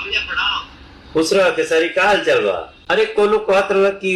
भैया प्रणाम। खुश रह खेसारी, का हाल चल बा? अरे कोनो कहत रहा कि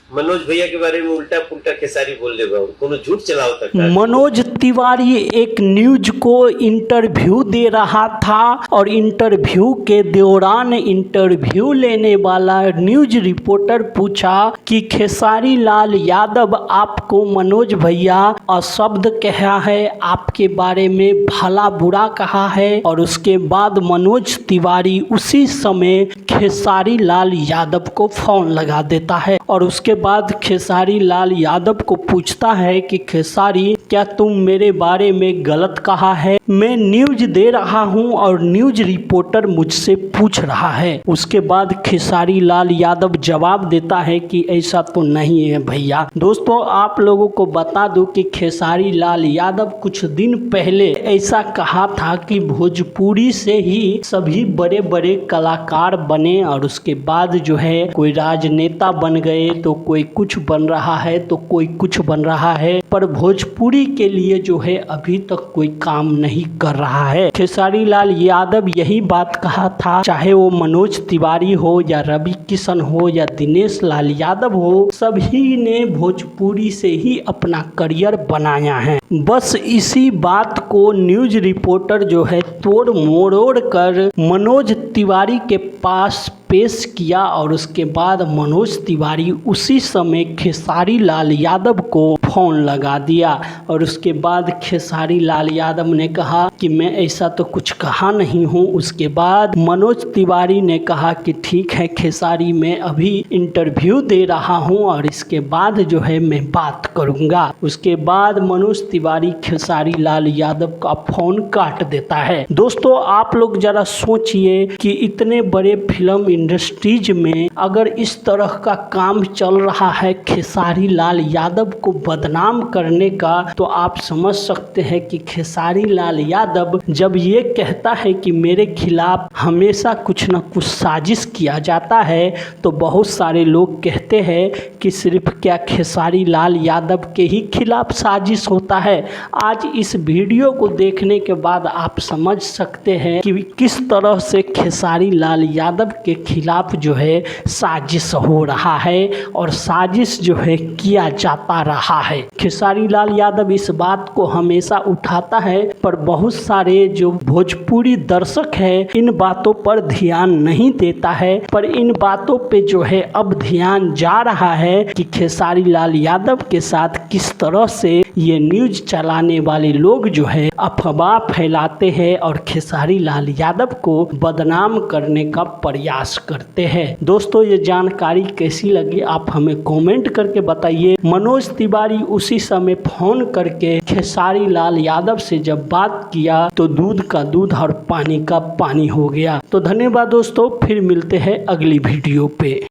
मनोज भैया के बारे में उल्टा पुल्टा खेसारी बोल दे बा, कोनो झूठ चलाओ तक। मनोज तिवारी एक न्यूज को इंटरव्यू दे रहा था और इंटरव्यू के दौरान इंटरव्यू लेने वाला न्यूज रिपोर्टर पूछा कि खेसारी लाल यादव आपको मनोज भैया अशब्द कहा है, आपके बारे में भला बुरा कहा है। और उसके बाद मनोज तिवारी उसी समय खेसारी लाल यादव को फोन लगा देता है और उसके बाद खेसारी लाल यादव को पूछता है कि खेसारी, क्या तुम मेरे बारे में गलत कहा है? मैं न्यूज दे रहा हूं और न्यूज रिपोर्टर मुझसे पूछ रहा है। उसके बाद खेसारी लाल यादव जवाब देता है कि ऐसा तो नहीं है भैया। दोस्तों, आप लोगों को बता दूं कि खेसारी लाल यादव कुछ दिन पहले ऐसा कहा था कि भोजपुरी से ही सभी बड़े बड़े कलाकार बने और उसके बाद जो है कोई राजनेता बन गए, तो कोई कुछ बन रहा है तो कोई कुछ बन रहा है, पर भोजपुरी के लिए जो है अभी तक कोई काम नहीं कर रहा है। खेसारी लाल यादव यही बात कहा था, चाहे वो मनोज तिवारी हो या रवि किशन हो या दिनेश लाल यादव हो, सभी ने भोजपुरी से ही अपना करियर बनाया है। बस इसी बात को न्यूज रिपोर्टर जो है तोड़ मरोड़ कर मनोज तिवारी के पास पेश किया और उसके बाद मनोज तिवारी उसी समय खेसारी लाल यादव को फोन लगा दिया और उसके बाद खेसारी लाल यादव ने कहा कि मैं ऐसा तो कुछ कहा नहीं हूँ। उसके बाद मनोज तिवारी ने कहा कि ठीक है खेसारी, मैं अभी इंटरव्यू दे रहा हूँ और इसके बाद जो है मैं बात करूँगा। उसके बाद मनोज तिवारी खेसारी लाल यादव का फोन काट देता है। दोस्तों, आप लोग जरा सोचिए कि इतने बड़े फिल्म इंडस्ट्रीज में अगर इस तरह का काम चल रहा है खेसारी लाल यादव को बदनाम करने का, तो आप समझ सकते हैं कि खेसारी लाल यादव जब ये कहता है कि मेरे खिलाफ हमेशा कुछ न कुछ साजिश किया जाता है, तो बहुत सारे लोग कहते हैं कि सिर्फ क्या खेसारी लाल यादव के ही खिलाफ साजिश होता है। आज इस वीडियो को देखने के बाद आप समझ सकते हैं कि किस तरह से खेसारी लाल यादव के खिलाफ जो है साजिश हो रहा है और साजिश जो है किया जाता रहा है। खेसारी लाल यादव इस बात को हमेशा उठाता है, पर बहुत सारे जो भोजपुरी दर्शक है इन बातों पर ध्यान नहीं देता है। पर इन बातों पे जो है अब ध्यान जा रहा है कि खेसारी लाल यादव के साथ किस तरह से ये न्यूज चलाने वाले लोग जो है अफवाह फैलाते हैं और खेसारी लाल यादव को बदनाम करने का प्रयास करते हैं। दोस्तों, ये जानकारी कैसी लगी आप हमें कमेंट करके बताइए। मनोज तिवारी उसी समय फोन करके खेसारी लाल यादव से जब बात किया तो दूध का दूध और पानी का पानी हो गया। तो धन्यवाद दोस्तों, फिर मिलते हैं अगली वीडियो पे।